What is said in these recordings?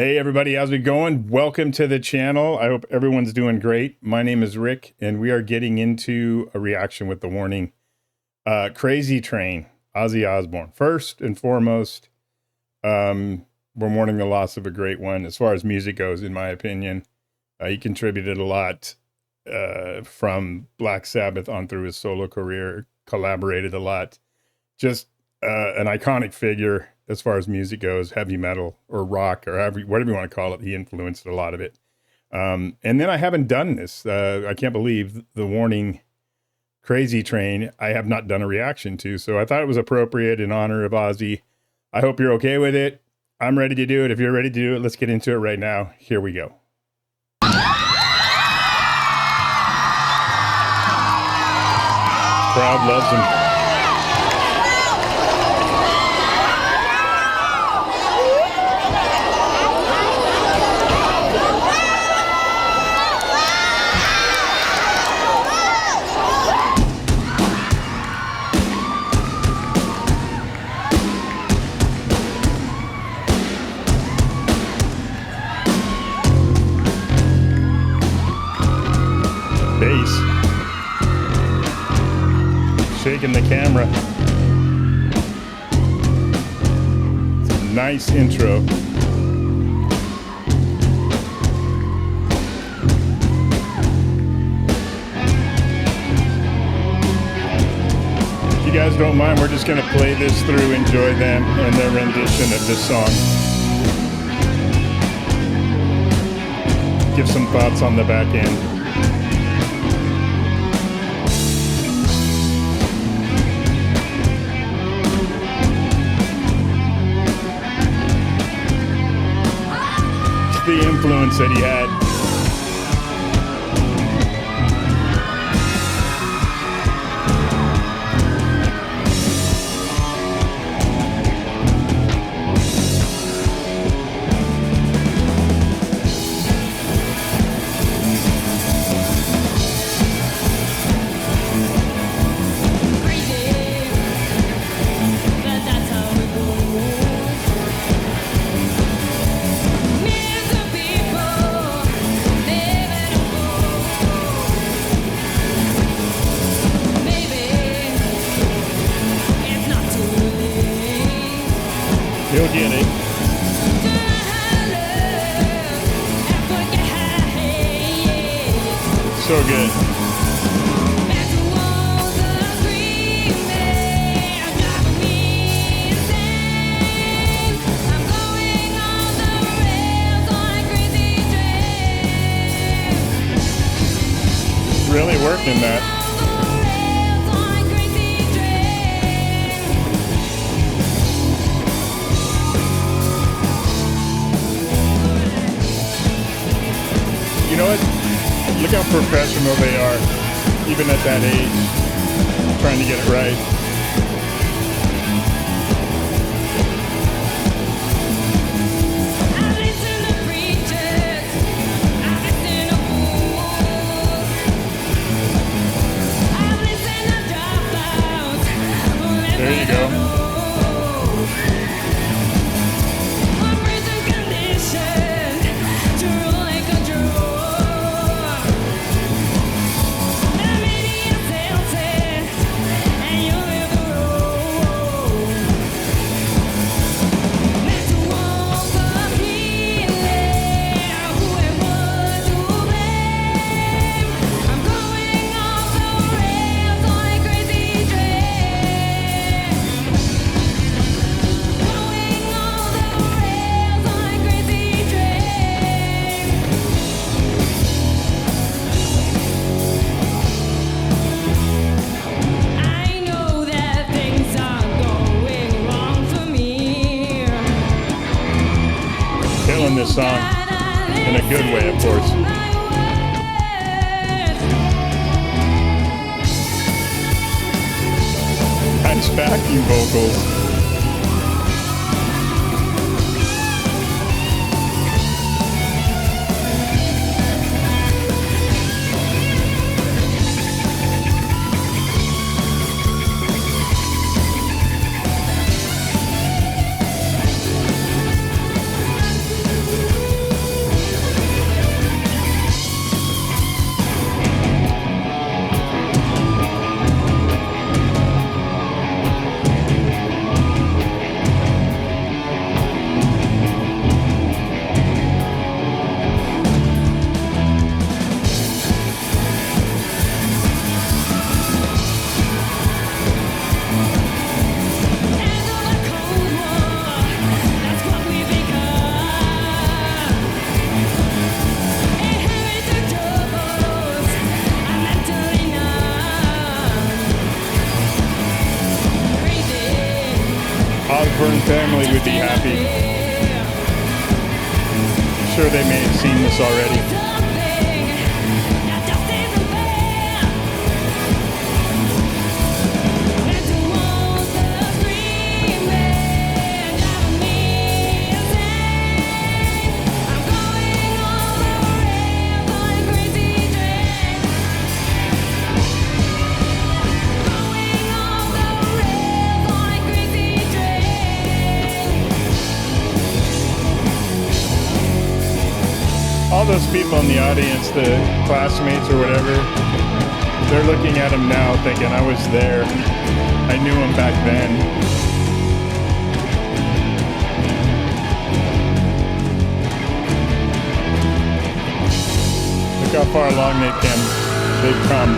Hey everybody, how's it going? Welcome to the channel. I hope everyone's doing great. My name is Rick, and we are getting into a reaction with the warning. Crazy Train, Ozzy Osbourne. First and foremost, we're mourning the loss of a great one as far as music goes, in my opinion. He contributed a lot from Black Sabbath on through his solo career, collaborated a lot. Just an iconic figure as far as music goes, heavy metal or rock or whatever you want to call it. He influenced a lot of it. And then I haven't done this. I can't believe the warning Crazy Train I have not done a reaction to. So I thought it was appropriate in honor of Ozzy. I hope you're okay with it. I'm ready to do it. If you're ready to do it, let's get into it right now. Here we go. Crowd loves him. Bass. Shaking the camera. It's a nice intro. If you guys don't mind, we're just going to play this through, enjoy them and their rendition of this song. Give some thoughts on the back end. The influence that he had. You'll get it. So good. Really working that. You know what? Look how professional they are, even at that age, trying to get it right. There you go. Killing this song in a good way, of course. Nice backing vocals. would be happy. I'm sure they may have seen this already. All those people in the audience, the classmates or whatever, they're looking at him now thinking, I was there. I knew him back then. Look how far along they've come.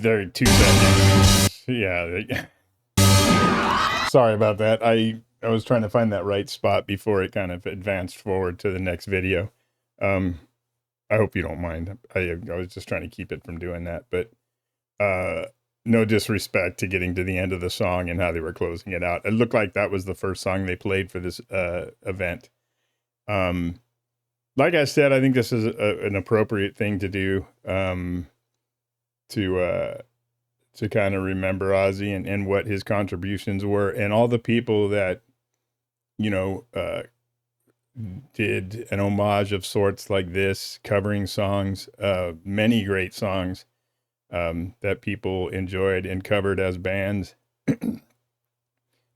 They're 2 seconds. Yeah. Sorry about that. I was trying to find that right spot before it kind of advanced forward to the next video. I hope you don't mind. I was just trying to keep it from doing that, but no disrespect to getting to the end of the song and how they were closing it out. It looked like that was the first song they played for this event. Like I said, I think this is an appropriate thing to do to kind of remember Ozzy and what his contributions were, and all the people that, you know, did an homage of sorts like this, covering songs, many great songs that people enjoyed and covered as bands,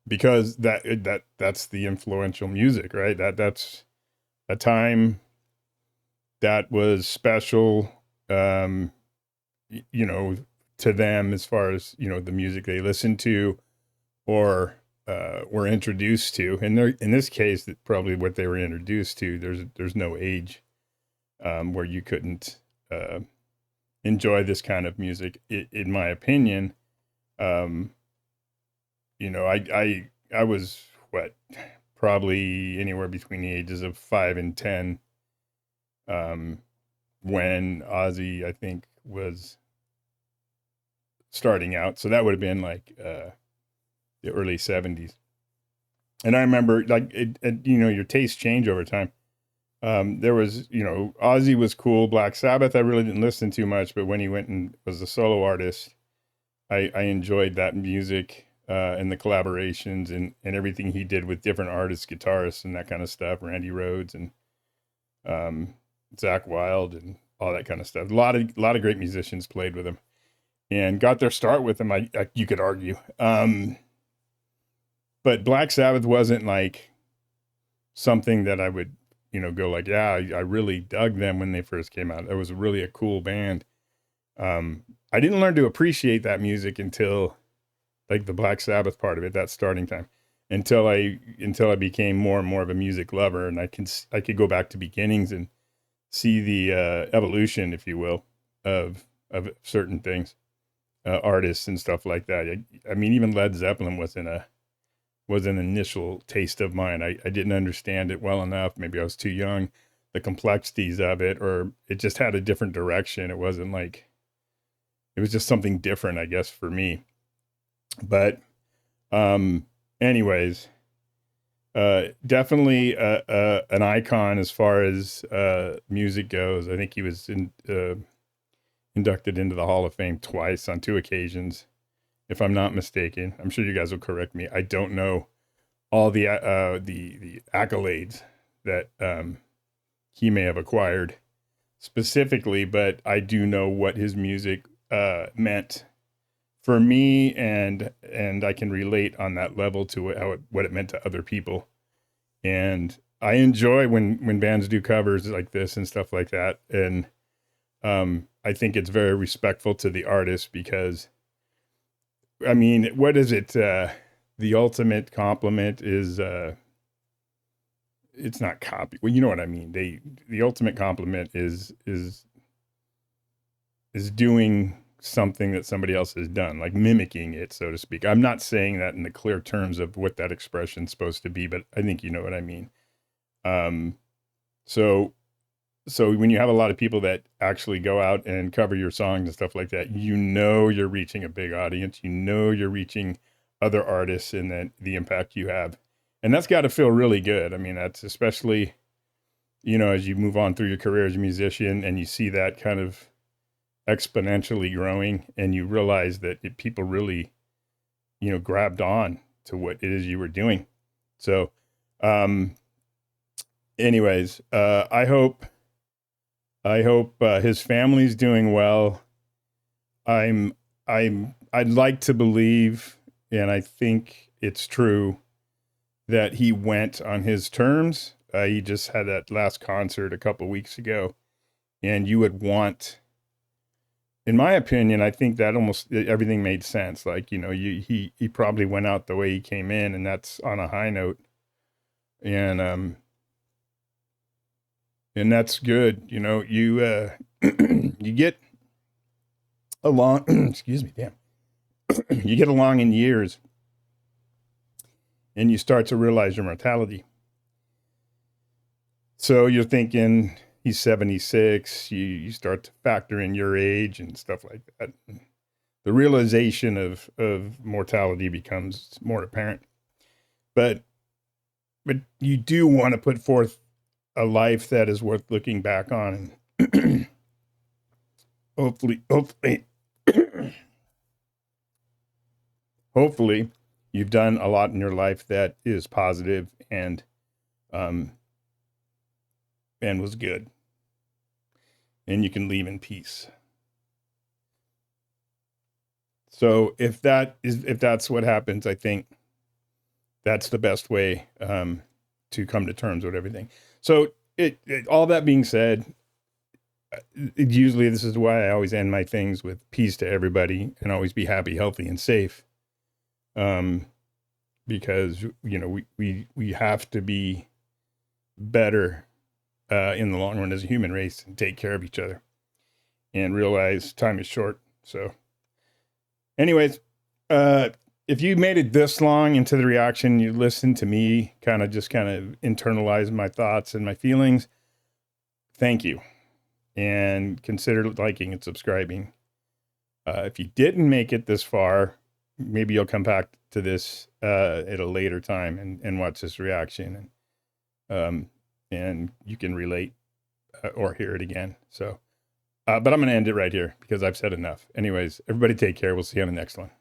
because that's the influential music, right? That's a time that was special, you know, to them, as far as, you know, the music they listened to or were introduced to. And in this case, probably what they were introduced to, there's no age where you couldn't enjoy this kind of music, in my opinion. You know, I was probably anywhere between the ages of 5 and 10 when Ozzy, I think, was starting out. So that would have been like the early 70s. And I remember, like, you know, your tastes change over time. There was, you know, Ozzy was cool. Black Sabbath, I really didn't listen to much, but when he went and was a solo artist, I enjoyed that music and the collaborations and everything he did with different artists, guitarists, and that kind of stuff. Randy Rhoads and Zakk Wylde and all that kind of stuff. A lot of great musicians played with him and got their start with him. You could argue. But Black Sabbath wasn't like something that I would, you know, go like, yeah, I really dug them when they first came out. It was really a cool band. I didn't learn to appreciate that music until like the Black Sabbath part of it, that starting time, until I became more and more of a music lover, and I could go back to beginnings and see the evolution, if you will, of certain things, artists and stuff like that. I mean, even Led Zeppelin was an initial taste of mine. I didn't understand it well enough. Maybe I was too young, the complexities of it, or it just had a different direction. It wasn't like, it was just something different, I guess, for me. But anyways, definitely an icon as far as music goes. I think he was inducted into the Hall of Fame twice on 2 occasions, if I'm not mistaken. I'm sure you guys will correct me. I don't know all the accolades that he may have acquired specifically, but I do know what his music meant for me, and I can relate on that level to what it meant to other people. And I enjoy when bands do covers like this and stuff like that. And I think it's very respectful to the artist, because, I mean, what is it? The ultimate compliment is, it's not copy. Well, you know what I mean? The ultimate compliment is doing something that somebody else has done, like mimicking it, so to speak. I'm not saying that in the clear terms of what that expression's supposed to be, but I think you know what I mean. So So when you have a lot of people that actually go out and cover your songs and stuff like that, you know you're reaching a big audience. You know you're reaching other artists and that the impact you have. And that's got to feel really good. I mean, that's especially, you know, as you move on through your career as a musician and you see that kind of exponentially growing and you realize that people really, you know, grabbed on to what it is you were doing. So, anyways, I hope his family's doing well. I'd like to believe, and I think it's true, that he went on his terms. He just had that last concert a couple weeks ago, and you would want, in my opinion, I think that almost everything made sense. Like, you know, he probably went out the way he came in, and that's on a high note, and that's good. You know, you you get along. Excuse me, damn. You get along in years, and you start to realize your mortality. So you're thinking he's 76. You start to factor in your age and stuff like that. The realization of mortality becomes more apparent. But you do want to put forth a life that is worth looking back on. And hopefully, hopefully you've done a lot in your life that is positive and was good, and you can leave in peace. So if that's what happens, I think that's the best way to come to terms with everything. So all that being said, usually this is why I always end my things with peace to everybody and always be happy, healthy, and safe. Because, you know, we have to be better in the long run as a human race and take care of each other and realize time is short. So anyways, if you made it this long into the reaction, you listened to me kind of internalize my thoughts and my feelings. Thank you. And consider liking and subscribing. If you didn't make it this far, maybe you'll come back to this at a later time and watch this reaction. And you can relate or hear it again. So, but I'm going to end it right here because I've said enough. Anyways, everybody take care. We'll see you on the next one.